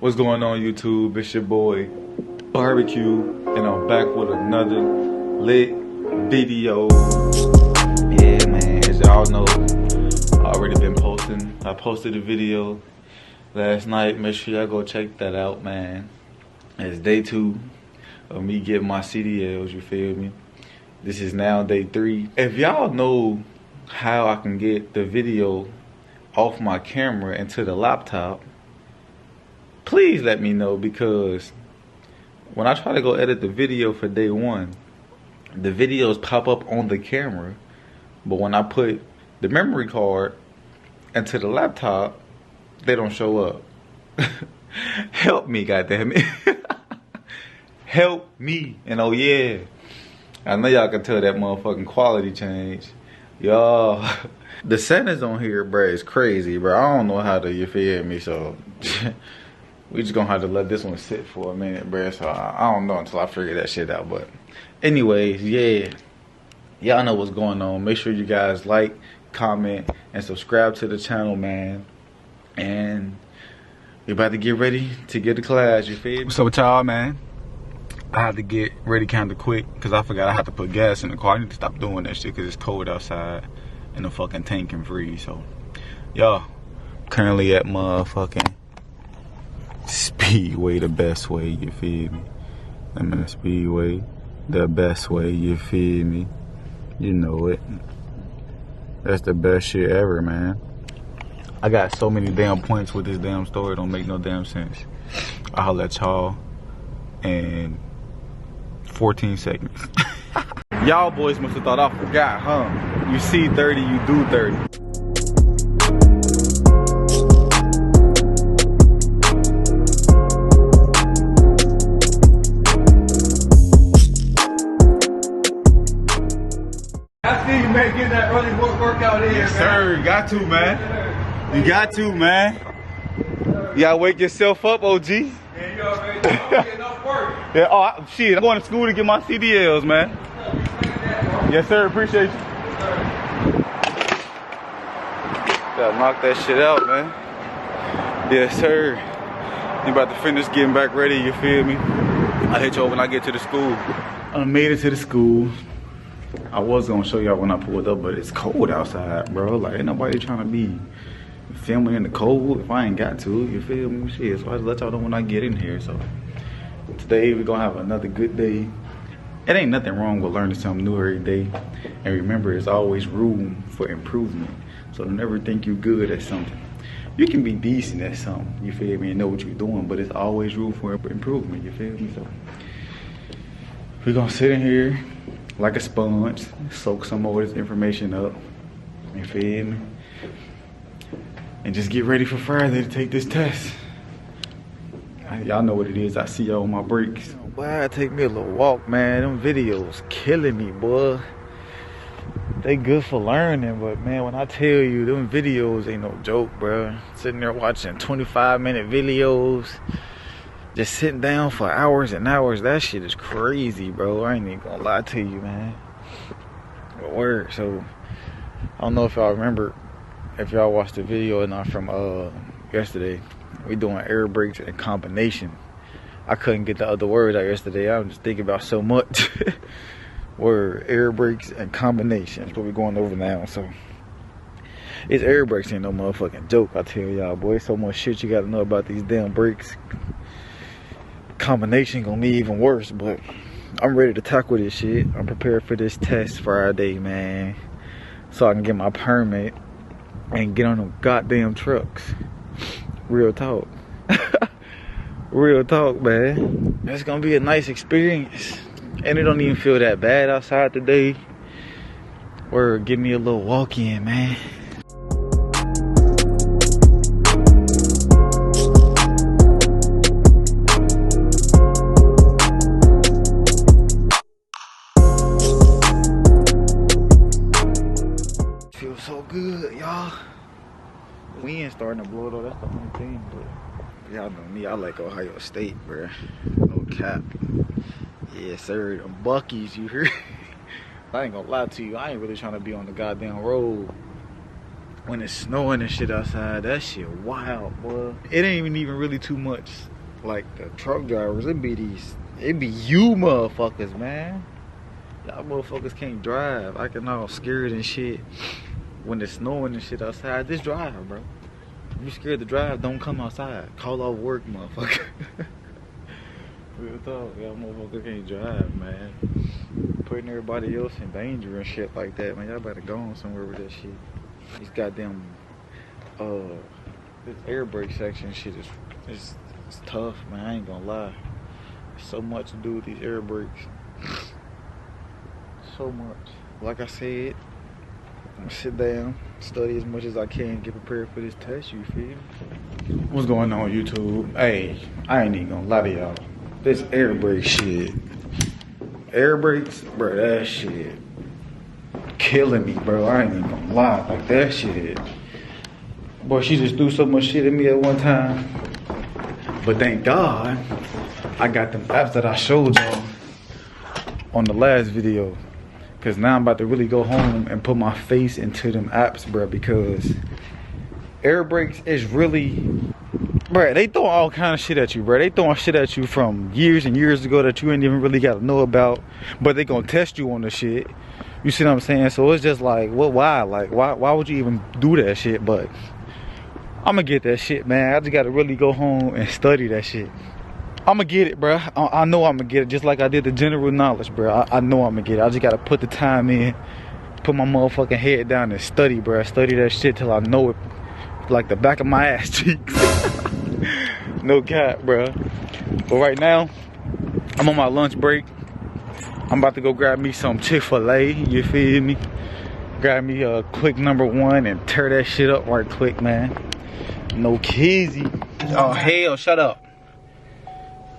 What's going on, YouTube? It's your boy Barbecue, and I'm back with another lit video. Yeah, man, as y'all know, I already been posting. I posted a video last night. Make sure y'all go check that out, man. It's day 2 of me getting my CDLs, you feel me? This is now day 3. If y'all know how I can get the video off my camera into the laptop, please let me know, because when I try to go edit the video for day 1, the videos pop up on the camera, but when I put the memory card into the laptop, they don't show up. Help me, goddammit. Help me. And oh yeah, I know y'all can tell that motherfucking quality change. Y'all, the settings on here, bruh, is crazy, bro. I don't know how to, you feel me? So we just gonna have to let this one sit for a minute, bruh. So I don't know until I figure that shit out. But anyways, yeah, y'all know what's going on. Make sure you guys like, comment, and subscribe to the channel, man. And we about to get ready to get to class, you feel me? What's up with y'all, man? I had to get ready kind of quick because I forgot I had to put gas in the car. I need to stop doing that shit because it's cold outside and the fucking tank can freeze. So, y'all, currently at motherfucking Speedway, the best way, you feel me? I'm in the Speedway, the best way, you feel me? You know it. That's the best shit ever, man. I got so many damn points with this damn story, it don't make no damn sense. I'll holler at y'all in 14 seconds. Y'all boys must have thought I forgot, huh? You see 30, you do 30. I see you, man, getting that early workout in. Yes, sir. You got to, man. You got to, man. You gotta wake yourself up, OG. Man, you already get enough work. Yeah, oh, shit, I'm going to school to get my CDLs, man. Yes, sir. Appreciate you. Gotta knock that shit out, man. Yes, sir. You about to finish getting back ready, you feel me? I'll hit you up when I get to the school. I made it to the school. I was gonna show y'all when I pulled up, but it's cold outside, bro. Like, ain't nobody trying to be filming in the cold if I ain't got to, you feel me? Shit, so I just let y'all know when I get in here. So today we're gonna have another good day. It ain't nothing wrong with learning something new every day. And remember, there's always room for improvement. So don't ever think you're good at something. You can be decent at something, you feel me, and know what you're doing, but it's always room for improvement, you feel me? So we're gonna sit in here like a sponge, soak some more of this information up, you feel me? And just get ready for Friday to take this test. Y'all know what it is. I see y'all on my breaks. Boy, take me a little walk, man. Them videos killing me, boy. They good for learning, but man, when I tell you, them videos ain't no joke, bro. Sitting there watching 25-minute videos, just sitting down for hours and hours. That shit is crazy, bro. I ain't even gonna lie to you, man. But word, so I don't know if y'all remember, if y'all watched the video or not from yesterday. We doing air brakes and combination. I couldn't get the other words out yesterday. I was just thinking about so much. Word, air brakes and combination. That's what we're going over now. So it's air brakes ain't no motherfucking joke, I tell y'all, boy. So much shit you gotta know about these damn brakes. Combination gonna be even worse, but I'm ready to tackle this shit. I'm prepared for this test Friday, man, so I can get my permit and get on them goddamn trucks. Real talk. Real talk, man. It's gonna be a nice experience. And it don't even feel that bad outside today. Or give me a little walk in, man. Feels so good, y'all. Wind starting to blow though, that's the only thing, but y'all know me, I like Ohio State, bruh. No cap. Yes, sir, them Buckies, you heard? I ain't gonna lie to you, I ain't really trying to be on the goddamn road when it's snowing and shit outside. That shit wild, boy. It ain't even really too much like the truck drivers, it be you motherfuckers, man. Y'all motherfuckers can't drive. I get all scared and shit when it's snowing and shit outside. Just drive, bro. If you scared to drive, don't come outside. Call off work, motherfucker. Real talk, y'all motherfuckers can't drive, man. Putting everybody else in danger and shit like that, man. Y'all better go on somewhere with that shit. These goddamn this air brake section shit is tough, man. I ain't gonna lie. There's so much to do with these air brakes. So much. Like I said, I'm gonna sit down, study as much as I can, get prepared for this test, you feel me? What's going on, YouTube? Hey, I ain't even gonna lie to y'all. This air brake shit. Air brakes, bro, that shit killing me, bro. I ain't even gonna lie. Like that shit. Boy, she just threw so much shit at me at one time. But thank God, I got them apps that I showed y'all on the last video. Cause now I'm about to really go home and put my face into them apps, bro. Because air brakes is really, bro, they throw all kind of shit at you, bro. They throwing shit at you from years and years ago that you ain't even really got to know about. But they gonna test you on the shit. You see what I'm saying? So it's just like, what? Why? Like, why would you even do that shit? But I'm gonna get that shit, man. I just gotta really go home and study that shit. I'm gonna get it, bro. I know I'm gonna get it, just like I did the general knowledge, bro. I know I'm gonna get it. I just gotta put the time in, put my motherfucking head down and study, bro. Study that shit till I know it like the back of my ass cheeks. No cap, bro. But right now, I'm on my lunch break. I'm about to go grab me some Chick-fil-A, you feel me? Grab me a quick #1 and tear that shit up right quick, man. No kizzy. Oh hell, shut up.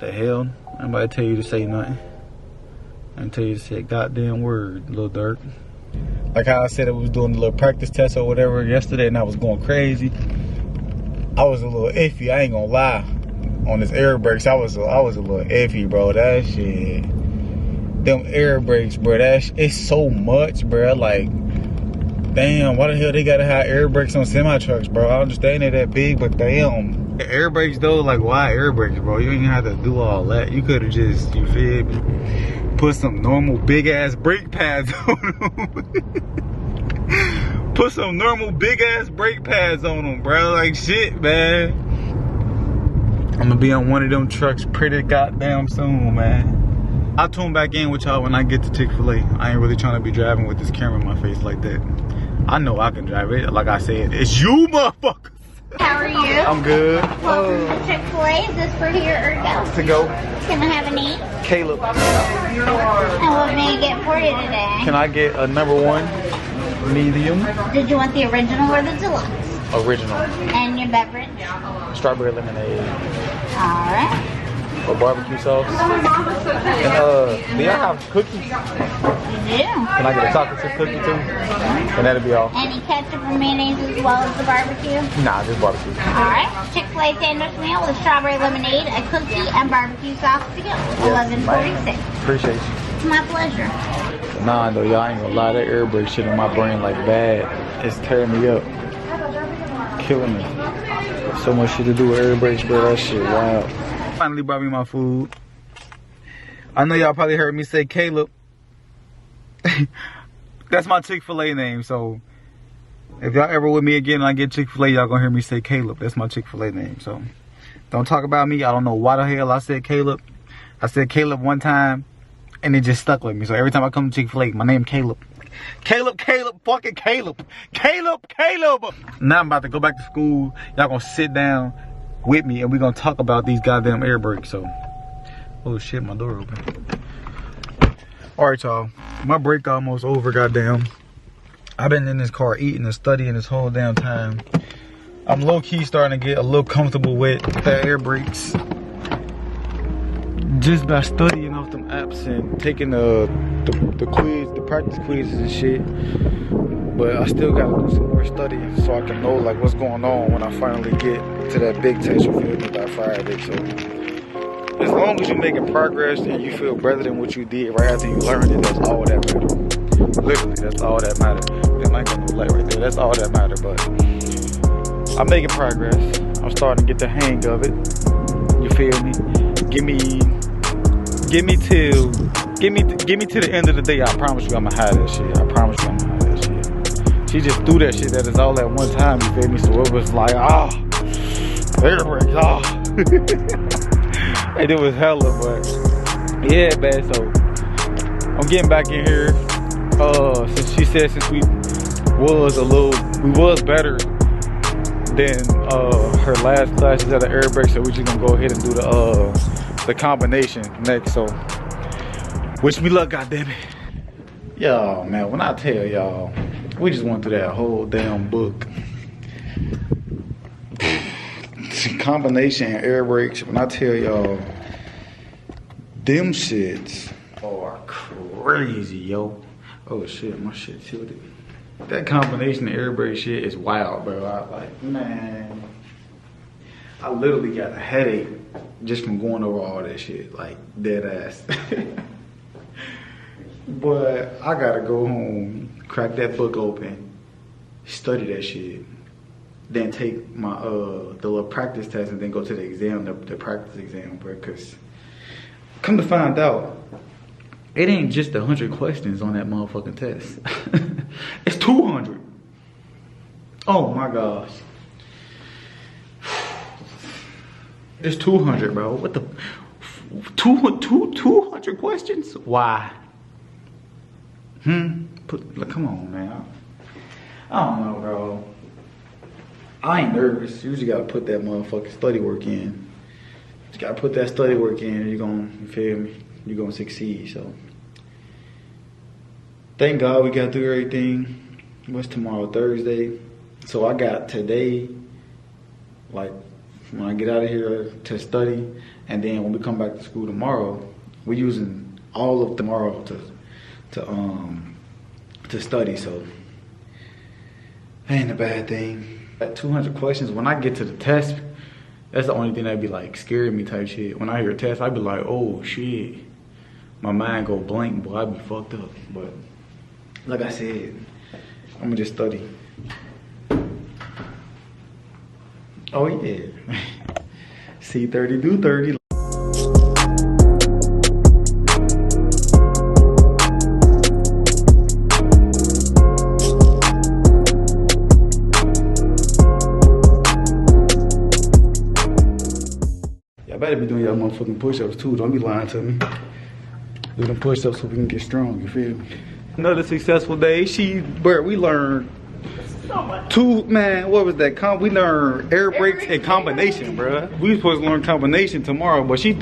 The hell? I'm about to tell you to say nothing. I'm tell you to say a goddamn word, Lil Durk. Like how I said I was doing a little practice test or whatever yesterday and I was going crazy. I was a little iffy, I ain't gonna lie. On this air brakes, I was a little iffy, bro. That shit. Them air brakes, bro, it's so much, bro. Like, damn, why the hell they gotta have air brakes on semi-trucks, bro? I understand they're that big, but damn. The air brakes though, like, why air brakes, bro? You ain't have to do all that. You could've just, you feel me, put some normal big ass brake pads on them. Put some normal big ass brake pads on them, bro. Like, shit, man. I'm gonna be on one of them trucks pretty goddamn soon, man. I'll tune back in with y'all when I get to Chick-fil-A. I ain't really trying to be driving with this camera in my face like that. I know I can drive it. Like I said, it's you motherfuckers. How are you? I'm good. Welcome to Chick-fil-A. Is this for here or go? To go. Can I have a name? Caleb. And what may I get for you today? Can I get a #1 medium? Did you want the original or the deluxe? Original. And your beverage? Strawberry lemonade. Alright. Or barbecue sauce. And do y'all have cookies? You do. Can I get a chocolate chip cookie too? And that'll be all. Any ketchup or mayonnaise as well as the barbecue? Nah, just barbecue. Alright. Chick-fil-A sandwich meal with strawberry lemonade, a cookie, and barbecue sauce to go. $11.46. Appreciate you. It's my pleasure. Nah, though, y'all ain't gonna lie. That air brake shit in my brain like bad. It's tearing me up. Killing me. So much shit to do with air brakes, bro. That shit wild. Finally brought me my food. I know y'all probably heard me say Caleb. That's my Chick-fil-A name, so if y'all ever with me again and I get Chick-fil-A, y'all gonna hear me say Caleb. That's my Chick-fil-A name, so don't talk about me. I don't know why the hell I said Caleb. I said Caleb one time and it just stuck with me. So every time I come to Chick-fil-A, my name Caleb. Caleb, fucking Caleb. Caleb. Now I'm about to go back to school. Y'all gonna sit down with me and we're gonna talk about these goddamn air brakes. So, oh shit, my door open. All right, y'all, my break almost over. Goddamn, I've been in this car eating and studying this whole damn time. I'm low-key starting to get a little comfortable with the air brakes just by studying off them apps and taking the quiz, the practice quizzes and shit. But I still gotta do some more studying so I can know like what's going on when I finally get to that big test, you feel me, by Friday. So as long as you're making progress and you feel better than what you did right after you learned it, that's all that matters. Literally, that's all that matters. There might be no light right there. That's all that matters. But I'm making progress. I'm starting to get the hang of it. You feel feel me? Give me to the end of the day. I promise you I'ma hide that shit. I promise you I'ma hide that shit. She just threw that shit at us all at one time, you feel me? So it was like, air brakes, and it was hella, but yeah, man. So I'm getting back in here. Since she said since we was better than her last classes at the air brake, so we just gonna go ahead and do the combination next. So wish me luck, goddammit. Y'all, man, when I tell y'all, we just went through that whole damn book. Combination and air brakes. When I tell y'all, them shits are crazy, yo. Oh shit, my shit tilted. That combination of air brake shit is wild, bro. I literally got a headache just from going over all that shit, like dead ass. But I gotta go home, crack that book open, study that shit, then take my the little practice test, and then go to the exam, the practice exam, bro. Cause come to find out, it ain't just 100 questions on that motherfucking test. It's 200. Oh my gosh. It's 200, bro. What the? 200 questions? Why? Come on, man. I don't know, bro. I ain't nervous. You just gotta put that motherfucking study work in. You gotta put that study work in, and you feel me? You're gonna succeed. So thank God we got through everything. What's tomorrow? Thursday. So I got today, like when I get out of here, to study, and then when we come back to school tomorrow, we're using all of tomorrow to study. So ain't a bad thing. At 200 questions, when I get to the test, that's the only thing that be like scaring me type shit. When I hear a test, I be like, oh shit, my mind go blank, boy, I be fucked up. But like I said, I'm gonna just study. Oh yeah. C30 do 30. Y'all better be doing y'all motherfucking push-ups too. Don't be lying to me. Do them push-ups so we can get strong, you feel me? Another successful day. We learned what was that? We learned air brakes and combination, bruh. We was supposed to learn combination tomorrow, but we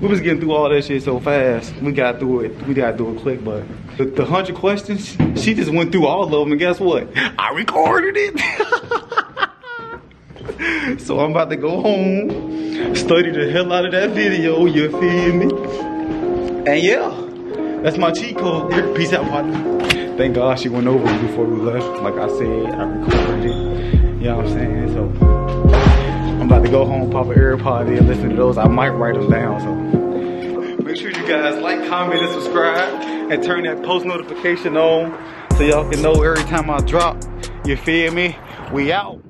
was getting through all that shit so fast. We got through it. We got through it quick, but the 100 questions, she just went through all of them, and guess what? I recorded it. So I'm about to go home, study the hell out of that video, you feel me? And yeah, that's my cheat code. Peace out, partner. Thank God she went over it before we left. Like I said, I recorded it. You know what I'm saying? So I'm about to go home, pop an AirPod in, listen to those. I might write them down. So make sure you guys like, comment, and subscribe, and turn that post notification on so y'all can know every time I drop. You feel me? We out.